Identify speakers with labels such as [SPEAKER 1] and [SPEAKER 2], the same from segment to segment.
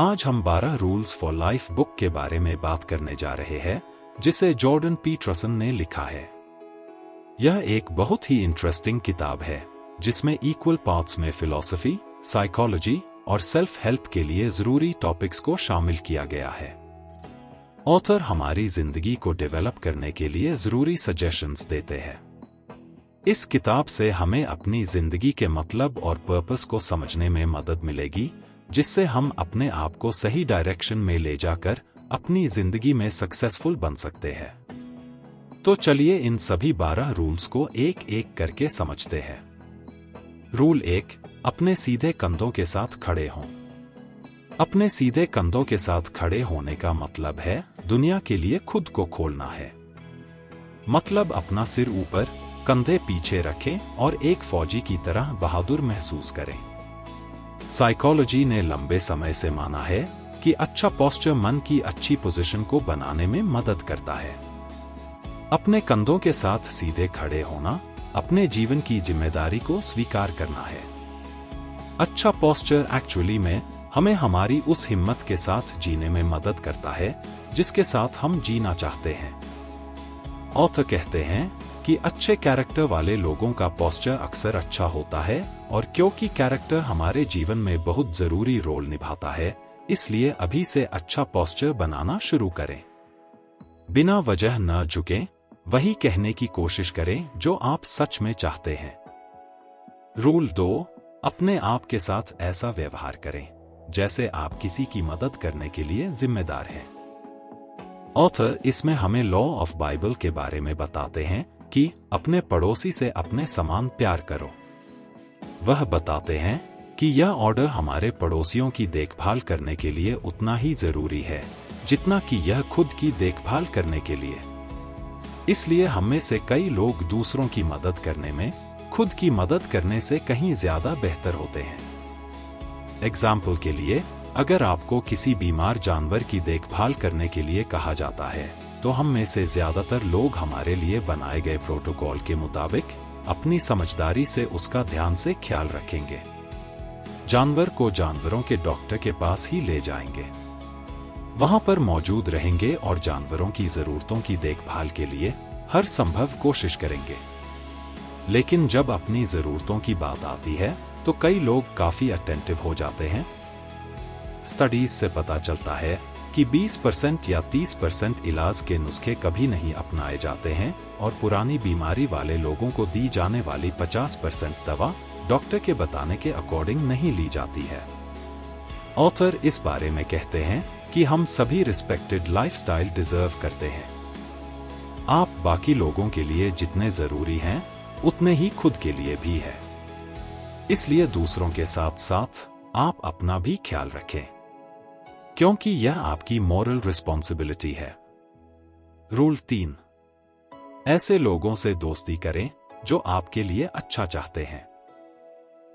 [SPEAKER 1] आज हम 12 rules for life book के बारे में बात करने जा रहे हैं, जिसे जॉर्डन पीटरसन ने लिखा है। यह एक बहुत ही इंटरेस्टिंग किताब है, जिसमें इक्वल पार्ट्स में फिलॉसफी, साइकोलॉजी और सेल्फ हेल्प के लिए जरूरी टॉपिक्स को शामिल किया गया है। ऑथर हमारी जिंदगी को डेवलप करने के लिए जरूरी सजेशंस देते हैं। इस किताब से हमें अपनी जिंदगी के मतलब और पर्पस को समझने में मदद मिलेगी, जिससे हम अपने आप को सही डायरेक्शन में ले जाकर अपनी जिंदगी में सक्सेसफुल बन सकते हैं। तो चलिए इन सभी 12 रूल्स को एक एक करके समझते हैं। रूल 1, अपने सीधे कंधों के साथ खड़े हों। अपने सीधे कंधों के साथ खड़े होने का मतलब है दुनिया के लिए खुद को खोलना है। मतलब अपना सिर ऊपर, कंधे पीछे रखें और एक फौजी की तरह बहादुर महसूस करें। साइकोलॉजी ने लंबे समय से माना है कि अच्छा पोस्चर मन की अच्छी पोजीशन को बनाने में मदद करता है। अपने कंधों के साथ सीधे खड़े होना अपने जीवन की जिम्मेदारी को स्वीकार करना है। अच्छा पोस्चर एक्चुअली में हमें हमारी उस हिम्मत के साथ जीने में मदद करता है जिसके साथ हम जीना चाहते हैं। ऑथर कहते हैं कि अच्छे कैरेक्टर वाले लोगों का पोस्चर अक्सर अच्छा होता है, और क्योंकि कैरेक्टर हमारे जीवन में बहुत जरूरी रोल निभाता है, इसलिए अभी से अच्छा पोस्चर बनाना शुरू करें। बिना वजह न झुकें, वही कहने की कोशिश करें जो आप सच में चाहते हैं। रूल 2, अपने आप के साथ ऐसा व्यवहार करें जैसे आप किसी की मदद करने के लिए जिम्मेदार हैं। ऑथर इसमें हमें लॉ ऑफ बाइबल के बारे में बताते हैं कि अपने पड़ोसी से अपने समान प्यार करो। वह बताते हैं कि यह ऑर्डर हमारे पड़ोसियों की देखभाल करने के लिए उतना ही जरूरी है जितना कि यह खुद की देखभाल करने के लिए। इसलिए हम में से कई लोग दूसरों की मदद करने में खुद की मदद करने से कहीं ज्यादा बेहतर होते हैं। एग्जाम्पल के लिए, अगर आपको किसी बीमार जानवर की देखभाल करने के लिए कहा जाता है, तो हम में से ज्यादातर लोग हमारे लिए बनाए गए प्रोटोकॉल के मुताबिक अपनी समझदारी से उसका ध्यान से ख्याल रखेंगे। जानवर को जानवरों के डॉक्टर के पास ही ले जाएंगे, वहां पर मौजूद रहेंगे और जानवरों की जरूरतों की देखभाल के लिए हर संभव कोशिश करेंगे। लेकिन जब अपनी जरूरतों की बात आती है तो कई लोग काफी अटेंटिव हो जाते हैं। स्टडीज से पता चलता है कि 20% या 30% इलाज के नुस्खे कभी नहीं अपनाए जाते हैं, और पुरानी बीमारी वाले लोगों को दी जाने वाली 50% दवा डॉक्टर के बताने के अकॉर्डिंग नहीं ली जाती है। ऑथर इस बारे में कहते हैं कि हम सभी रिस्पेक्टेड लाइफस्टाइल डिजर्व करते हैं। आप बाकी लोगों के लिए जितने जरूरी हैं, उतने ही खुद के लिए भी है। इसलिए दूसरों के साथ साथ आप अपना भी ख्याल रखें, क्योंकि यह आपकी मॉरल रिस्पॉन्सिबिलिटी है। रूल 3, ऐसे लोगों से दोस्ती करें जो आपके लिए अच्छा चाहते हैं।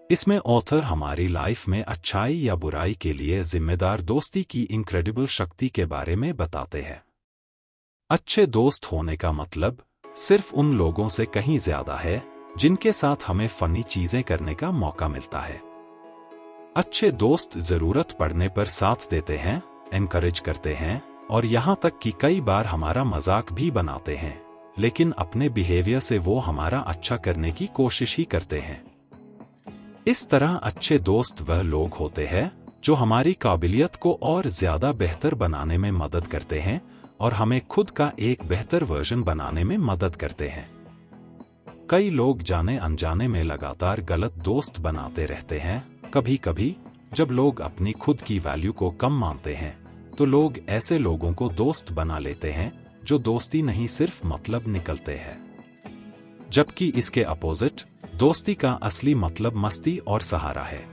[SPEAKER 1] इसमें ऑथर हमारी लाइफ में अच्छाई या बुराई के लिए जिम्मेदार दोस्ती की इनक्रेडिबल शक्ति के बारे में बताते हैं। अच्छे दोस्त होने का मतलब सिर्फ उन लोगों से कहीं ज्यादा है जिनके साथ हमें फनी चीजें करने का मौका मिलता है। अच्छे दोस्त जरूरत पड़ने पर साथ देते हैं, एनकरेज करते हैं, और यहां तक कि कई बार हमारा मजाक भी बनाते हैं, लेकिन अपने बिहेवियर से वो हमारा अच्छा करने की कोशिश ही करते हैं। इस तरह अच्छे दोस्त वह लोग होते हैं जो हमारी काबिलियत को और ज्यादा बेहतर बनाने में मदद करते हैं और हमें खुद का एक बेहतर वर्जन बनाने में मदद करते हैं। कई लोग जाने अनजाने में लगातार गलत दोस्त बनाते रहते हैं। कभी कभी जब लोग अपनी खुद की वैल्यू को कम मानते हैं, तो लोग ऐसे लोगों को दोस्त बना लेते हैं जो दोस्ती नहीं सिर्फ मतलब निकलते हैं। जबकि इसके अपोजिट, दोस्ती का असली मतलब मस्ती और सहारा है।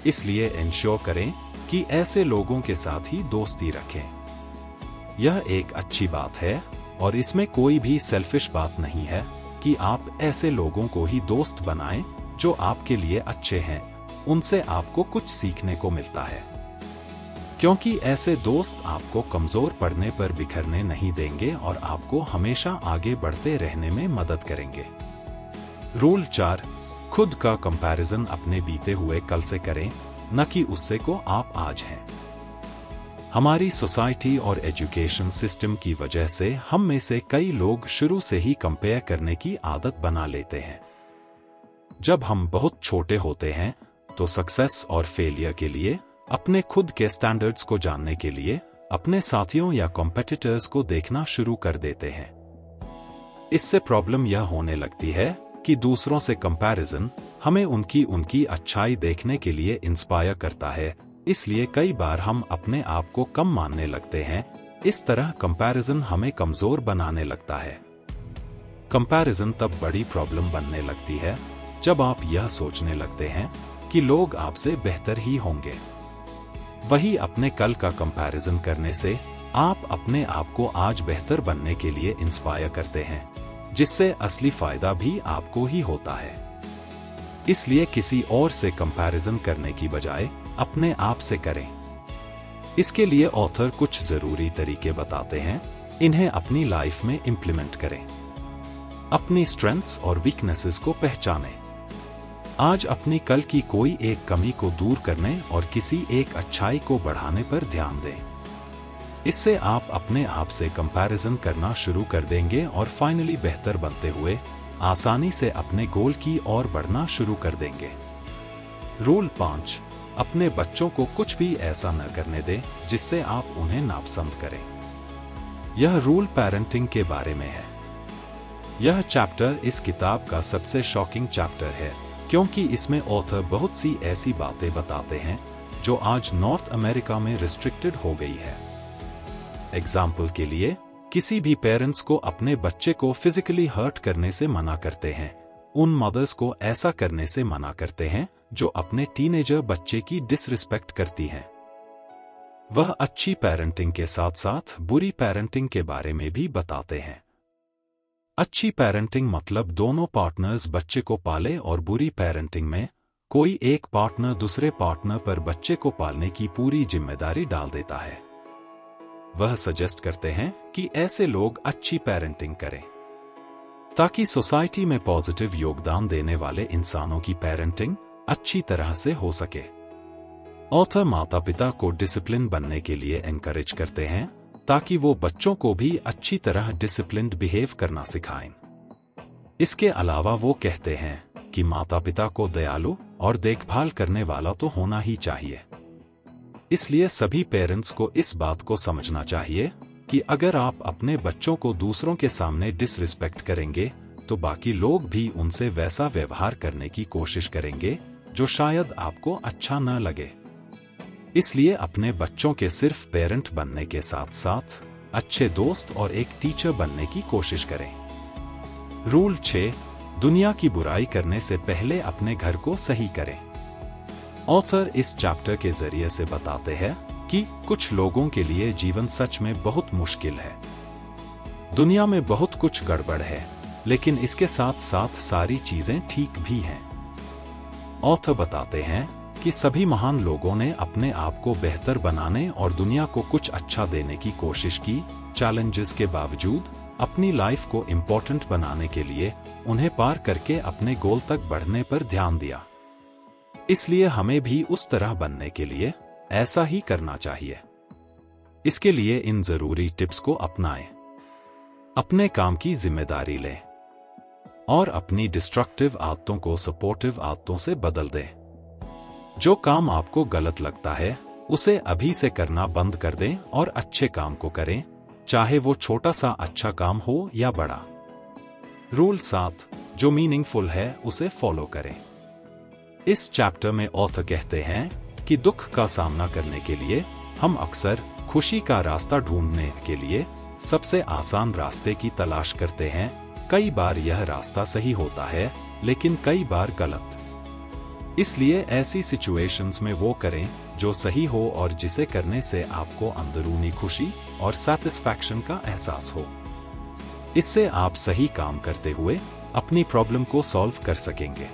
[SPEAKER 1] इसलिए इंश्योर करें कि ऐसे लोगों के साथ ही दोस्ती रखें। यह एक अच्छी बात है, और इसमें कोई भी सेल्फिश बात नहीं है कि आप ऐसे लोगों को ही दोस्त बनाएं जो आपके लिए अच्छे हैं। उनसे आपको कुछ सीखने को मिलता है, क्योंकि ऐसे दोस्त आपको कमजोर पड़ने पर बिखरने नहीं देंगे और आपको हमेशा आगे बढ़ते रहने में मदद करेंगे। रूल 4, खुद का कंपैरिजन अपने बीते हुए कल से करें, न कि उससे को आप आज हैं। हमारी सोसाइटी और एजुकेशन सिस्टम की वजह से हम में से कई लोग शुरू से ही कंपेयर करने की आदत बना लेते हैं। जब हम बहुत छोटे होते हैं तो सक्सेस और फेलियर के लिए, अपने खुद के स्टैंडर्ड्स को जानने के लिए अपने साथियों या कॉम्पिटिटर्स को देखना शुरू कर देते हैं। इससे प्रॉब्लम यह होने लगती है कि दूसरों से कंपैरिजन हमें उनकी अच्छाई देखने के लिए इंस्पायर करता है, इसलिए कई बार हम अपने आप को कम मानने लगते हैं। इस तरह कंपैरिजन हमें कमजोर बनाने लगता है। कंपैरिजन तब बड़ी प्रॉब्लम बनने लगती है जब आप यह सोचने लगते हैं कि लोग आपसे बेहतर ही होंगे। वही अपने कल का कंपैरिजन करने से आप अपने आप को आज बेहतर बनने के लिए इंस्पायर करते हैं, जिससे असली फायदा भी आपको ही होता है। इसलिए किसी और से कंपैरिजन करने की बजाय अपने आप से करें। इसके लिए ऑथर कुछ जरूरी तरीके बताते हैं, इन्हें अपनी लाइफ में इंप्लीमेंट करें। अपनी स्ट्रेंथ्स और वीकनेसेस को पहचानें। आज अपनी कल की कोई एक कमी को दूर करने और किसी एक अच्छाई को बढ़ाने पर ध्यान दें। इससे आप अपने आप से कंपैरिजन करना शुरू कर देंगे और फाइनली बेहतर बनते हुए आसानी से अपने गोल की ओर बढ़ना शुरू कर देंगे। रूल 5, अपने बच्चों को कुछ भी ऐसा न करने दें जिससे आप उन्हें नापसंद करें। यह रूल पेरेंटिंग के बारे में है। यह चैप्टर इस किताब का सबसे शॉकिंग चैप्टर है, क्योंकि इसमें ऑथर बहुत सी ऐसी बातें बताते हैं जो आज नॉर्थ अमेरिका में रिस्ट्रिक्टेड हो गई है। एग्जाम्पल के लिए, किसी भी पेरेंट्स को अपने बच्चे को फिजिकली हर्ट करने से मना करते हैं। उन मदर्स को ऐसा करने से मना करते हैं जो अपने टीनेजर बच्चे की डिसरिस्पेक्ट करती हैं। वह अच्छी पेरेंटिंग के साथ साथ बुरी पेरेंटिंग के बारे में भी बताते हैं। अच्छी पेरेंटिंग मतलब दोनों पार्टनर्स बच्चे को पाले, और बुरी पेरेंटिंग में कोई एक पार्टनर दूसरे पार्टनर पर बच्चे को पालने की पूरी जिम्मेदारी डाल देता है। वह सजेस्ट करते हैं कि ऐसे लोग अच्छी पेरेंटिंग करें ताकि सोसाइटी में पॉजिटिव योगदान देने वाले इंसानों की पेरेंटिंग अच्छी तरह से हो सके। ऑथर माता पिता को डिसिप्लिन बनने के लिए एनकरेज करते हैं ताकि वो बच्चों को भी अच्छी तरह डिसिप्लिन्ड बिहेव करना सिखाएं। इसके अलावा वो कहते हैं कि माता पिता को दयालु और देखभाल करने वाला तो होना ही चाहिए। इसलिए सभी पेरेंट्स को इस बात को समझना चाहिए कि अगर आप अपने बच्चों को दूसरों के सामने डिसरिस्पेक्ट करेंगे तो बाकी लोग भी उनसे वैसा व्यवहार करने की कोशिश करेंगे जो शायद आपको अच्छा न लगे। इसलिए अपने बच्चों के सिर्फ पेरेंट बनने के साथ साथ अच्छे दोस्त और एक टीचर बनने की कोशिश करें। रूल 6, दुनिया की बुराई करने से पहले अपने घर को सही करें। ऑथर इस चैप्टर के जरिए से बताते हैं कि कुछ लोगों के लिए जीवन सच में बहुत मुश्किल है। दुनिया में बहुत कुछ गड़बड़ है, लेकिन इसके साथ साथ सारी चीजें ठीक भी हैं। ऑथर बताते हैं कि सभी महान लोगों ने अपने आप को बेहतर बनाने और दुनिया को कुछ अच्छा देने की कोशिश की। चैलेंजेस के बावजूद अपनी लाइफ को इम्पोर्टेंट बनाने के लिए उन्हें पार करके अपने गोल तक बढ़ने पर ध्यान दिया। इसलिए हमें भी उस तरह बनने के लिए ऐसा ही करना चाहिए। इसके लिए इन जरूरी टिप्स को अपनाएं। अपने काम की जिम्मेदारी लें और अपनी डिस्ट्रक्टिव आदतों को सपोर्टिव आदतों से बदल दें। जो काम आपको गलत लगता है उसे अभी से करना बंद कर दें और अच्छे काम को करें, चाहे वो छोटा सा अच्छा काम हो या बड़ा। रूल 7, जो मीनिंगफुल है उसे फॉलो करें। इस चैप्टर में ऑथर कहते हैं कि दुख का सामना करने के लिए हम अक्सर खुशी का रास्ता ढूंढने के लिए सबसे आसान रास्ते की तलाश करते हैं। कई बार यह रास्ता सही होता है, लेकिन कई बार गलत। इसलिए ऐसी सिचुएशंस में वो करें जो सही हो और जिसे करने से आपको अंदरूनी खुशी और सैटिस्फैक्शन का एहसास हो। इससे आप सही काम करते हुए अपनी प्रॉब्लम को सॉल्व कर सकेंगे।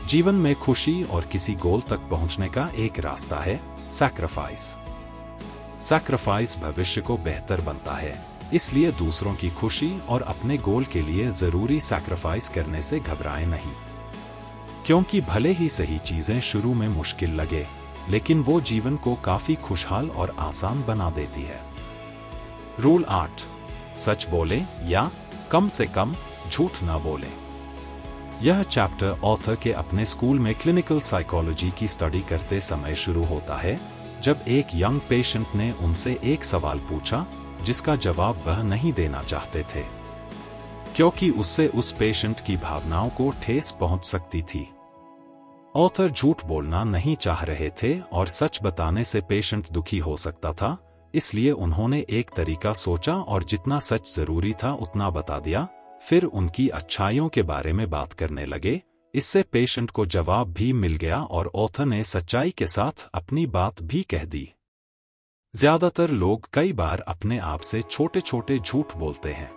[SPEAKER 1] जीवन में खुशी और किसी गोल तक पहुंचने का एक रास्ता है सैक्रिफाइस। सैक्रिफाइस भविष्य को बेहतर बनता है, इसलिए दूसरों की खुशी और अपने गोल के लिए जरूरी सैक्रिफाइस करने से घबराएं नहीं। क्योंकि भले ही सही चीजें शुरू में मुश्किल लगे, लेकिन वो जीवन को काफी खुशहाल और आसान बना देती है। रूल 8, सच बोले या कम से कम झूठ ना बोले। यह चैप्टर ऑथर के अपने स्कूल में क्लिनिकल साइकोलॉजी की स्टडी करते समय शुरू होता है, जब एक यंग पेशेंट ने उनसे एक सवाल पूछा जिसका जवाब वह नहीं देना चाहते थे, क्योंकि उससे उस पेशेंट की भावनाओं को ठेस पहुंच सकती थी। ऑथर झूठ बोलना नहीं चाह रहे थे और सच बताने से पेशेंट दुखी हो सकता था, इसलिए उन्होंने एक तरीका सोचा और जितना सच जरूरी था उतना बता दिया। फिर उनकी अच्छाइयों के बारे में बात करने लगे। इससे पेशेंट को जवाब भी मिल गया और ऑथर ने सच्चाई के साथ अपनी बात भी कह दी। ज्यादातर लोग कई बार अपने आप से छोटे छोटे झूठ बोलते हैं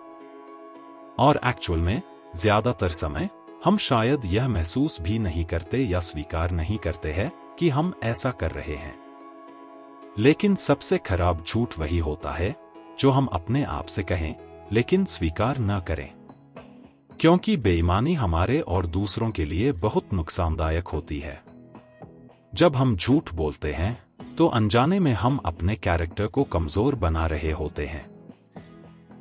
[SPEAKER 1] और एक्चुअल में ज्यादातर समय हम शायद यह महसूस भी नहीं करते या स्वीकार नहीं करते हैं कि हम ऐसा कर रहे हैं। लेकिन सबसे खराब झूठ वही होता है जो हम अपने आप से कहें लेकिन स्वीकार न करें, क्योंकि बेईमानी हमारे और दूसरों के लिए बहुत नुकसानदायक होती है। जब हम झूठ बोलते हैं तो अनजाने में हम अपने कैरेक्टर को कमजोर बना रहे होते हैं।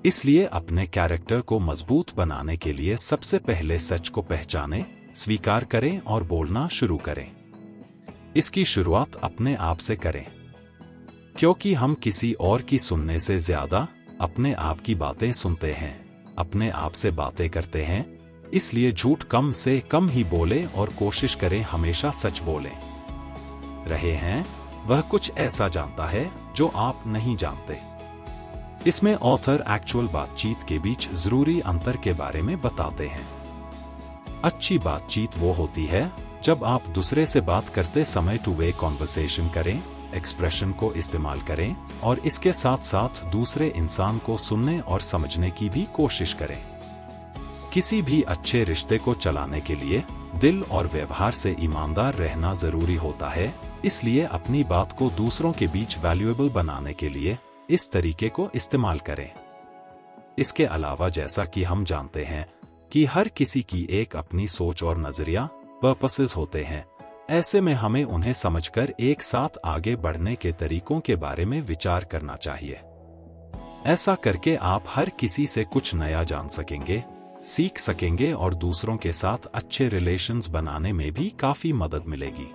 [SPEAKER 1] इसलिए अपने कैरेक्टर को मजबूत बनाने के लिए सबसे पहले सच को पहचानें, स्वीकार करें और बोलना शुरू करें। इसकी शुरुआत अपने आप से करें, क्योंकि हम किसी और की सुनने से ज्यादा अपने आप की बातें सुनते हैं, अपने आप से बातें करते हैं। इसलिए झूठ कम से कम ही बोले और कोशिश करें हमेशा सच बोले रहे हैं। वह कुछ ऐसा जानता है जो आप नहीं जानते। इसमें ऑथर एक्चुअल बातचीत के बीच जरूरी अंतर के बारे में बताते हैं। अच्छी बातचीत वो होती है जब आप दूसरे से बात करते समय टू वे कॉन्वर्सेशन करें, एक्सप्रेशन को इस्तेमाल करें और इसके साथ साथ दूसरे इंसान को सुनने और समझने की भी कोशिश करें। किसी भी अच्छे रिश्ते को चलाने के लिए दिल और व्यवहार से ईमानदार रहना जरूरी होता है। इसलिए अपनी बात को दूसरों के बीच वैल्यूएबल बनाने के लिए इस तरीके को इस्तेमाल करें। इसके अलावा जैसा कि हम जानते हैं कि हर किसी की एक अपनी सोच और नजरिया पर्पसेस होते हैं, ऐसे में हमें उन्हें समझकर एक साथ आगे बढ़ने के तरीकों के बारे में विचार करना चाहिए। ऐसा करके आप हर किसी से कुछ नया जान सकेंगे, सीख सकेंगे और दूसरों के साथ अच्छे रिलेशंस बनाने में भी काफी मदद मिलेगी।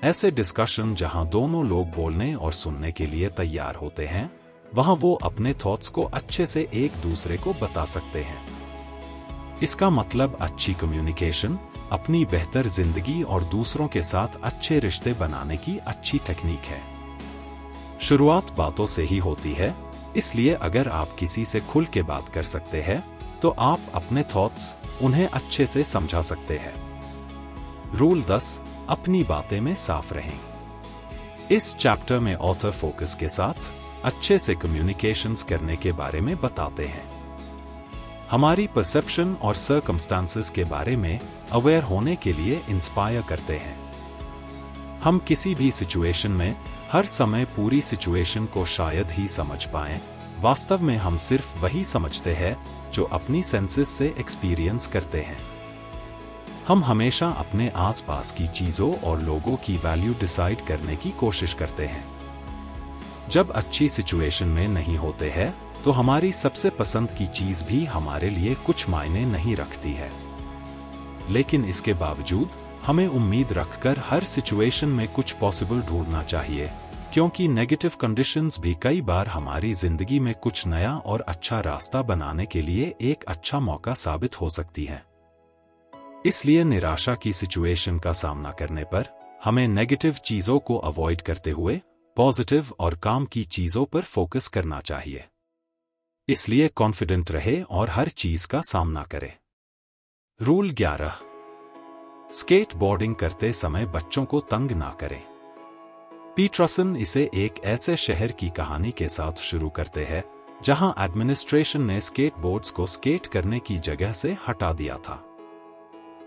[SPEAKER 1] ऐसे डिस्कशन जहां दोनों लोग बोलने और सुनने के लिए तैयार होते हैं, वहां वो अपने थॉट्स को अच्छे से एक दूसरे को बता सकते हैं। इसका मतलब अच्छी कम्युनिकेशन अपनी बेहतर जिंदगी और दूसरों के साथ अच्छे रिश्ते बनाने की अच्छी टेक्निक है। शुरुआत बातों से ही होती है, इसलिए अगर आप किसी से खुल के बात कर सकते हैं तो आप अपने थॉट्स उन्हें अच्छे से समझा सकते हैं। रूल 10, अपनी बातें में साफ रहें। इस चैप्टर में ऑथर फोकस के साथ अच्छे से कम्युनिकेशंस करने के बारे में बताते हैं। हमारी परसेप्शन और सर्कमस्टांसेस के बारे में अवेयर होने के लिए इंस्पायर करते हैं। हम किसी भी सिचुएशन में हर समय पूरी सिचुएशन को शायद ही समझ पाएं। वास्तव में हम सिर्फ वही समझते हैं जो अपनी सेंसेस से एक्सपीरियंस करते हैं। हम हमेशा अपने आसपास की चीजों और लोगों की वैल्यू डिसाइड करने की कोशिश करते हैं। जब अच्छी सिचुएशन में नहीं होते हैं तो हमारी सबसे पसंद की चीज भी हमारे लिए कुछ मायने नहीं रखती है। लेकिन इसके बावजूद हमें उम्मीद रखकर हर सिचुएशन में कुछ पॉसिबल ढूंढना चाहिए, क्योंकि नेगेटिव कंडीशंस भी कई बार हमारी जिंदगी में कुछ नया और अच्छा रास्ता बनाने के लिए एक अच्छा मौका साबित हो सकती है। इसलिए निराशा की सिचुएशन का सामना करने पर हमें नेगेटिव चीजों को अवॉइड करते हुए पॉजिटिव और काम की चीजों पर फोकस करना चाहिए। इसलिए कॉन्फिडेंट रहे और हर चीज का सामना करे। रूल 11, स्केटबोर्डिंग करते समय बच्चों को तंग ना करें। पीटरसन इसे एक ऐसे शहर की कहानी के साथ शुरू करते हैं जहां एडमिनिस्ट्रेशन ने स्केटबोर्ड्स को स्केट करने की जगह से हटा दिया था।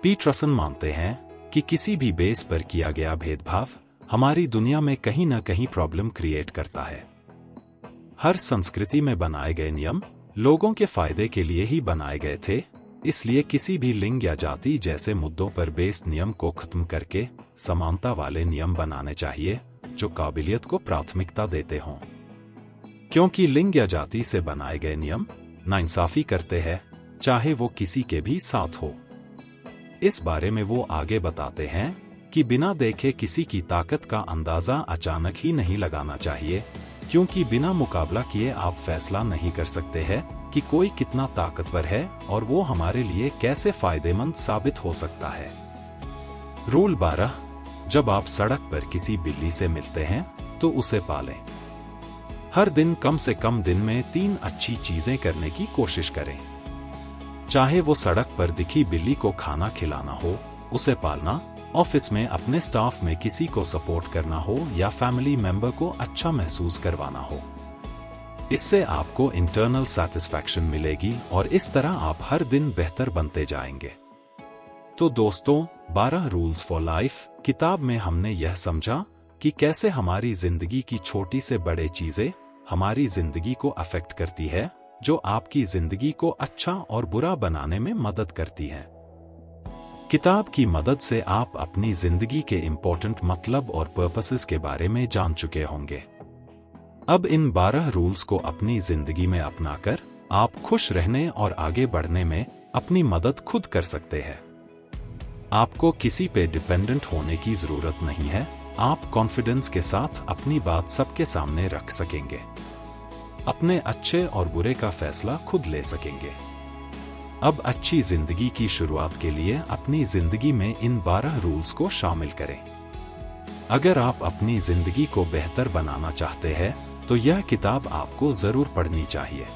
[SPEAKER 1] पीटरसन मानते हैं कि किसी भी बेस पर किया गया भेदभाव हमारी दुनिया में कहीं न कहीं प्रॉब्लम क्रिएट करता है। हर संस्कृति में बनाए गए नियम लोगों के फायदे के लिए ही बनाए गए थे, इसलिए किसी भी लिंग या जाति जैसे मुद्दों पर बेस्ड नियम को खत्म करके समानता वाले नियम बनाने चाहिए जो काबिलियत को प्राथमिकता देते हों। क्योंकि लिंग या जाति से बनाए गए नियम नाइंसाफी करते हैं, चाहे वो किसी के भी साथ हो। इस बारे में वो आगे बताते हैं कि बिना देखे किसी की ताकत का अंदाजा अचानक ही नहीं लगाना चाहिए, क्योंकि बिना मुकाबला किए आप फैसला नहीं कर सकते हैं कि कोई कितना ताकतवर है और वो हमारे लिए कैसे फायदेमंद साबित हो सकता है। रूल 12, जब आप सड़क पर किसी बिल्ली से मिलते हैं तो उसे पालें। हर दिन कम से कम दिन में 3 अच्छी चीजें करने की कोशिश करें। चाहे वो सड़क पर दिखी बिल्ली को खाना खिलाना हो, उसे पालना, ऑफिस में अपने स्टाफ में किसी को सपोर्ट करना हो या फैमिली मेंबर को अच्छा महसूस करवाना हो। इससे आपको इंटरनल सैटिस्फैक्शन मिलेगी और इस तरह आप हर दिन बेहतर बनते जाएंगे। तो दोस्तों, 12 रूल्स फॉर लाइफ किताब में हमने यह समझा कि कैसे हमारी जिंदगी की छोटी से बड़े चीजें हमारी जिंदगी को अफेक्ट करती है, जो आपकी जिंदगी को अच्छा और बुरा बनाने में मदद करती है। किताब की मदद से आप अपनी जिंदगी के इम्पोर्टेंट मतलब और पर्पसेस के बारे में जान चुके होंगे। अब इन 12 रूल्स को अपनी जिंदगी में अपनाकर आप खुश रहने और आगे बढ़ने में अपनी मदद खुद कर सकते हैं। आपको किसी पे डिपेंडेंट होने की जरूरत नहीं है। आप कॉन्फिडेंस के साथ अपनी बात सबके सामने रख सकेंगे, अपने अच्छे और बुरे का फैसला खुद ले सकेंगे। अब अच्छी जिंदगी की शुरुआत के लिए अपनी जिंदगी में इन 12 रूल्स को शामिल करें। अगर आप अपनी जिंदगी को बेहतर बनाना चाहते हैं तो यह किताब आपको जरूर पढ़नी चाहिए।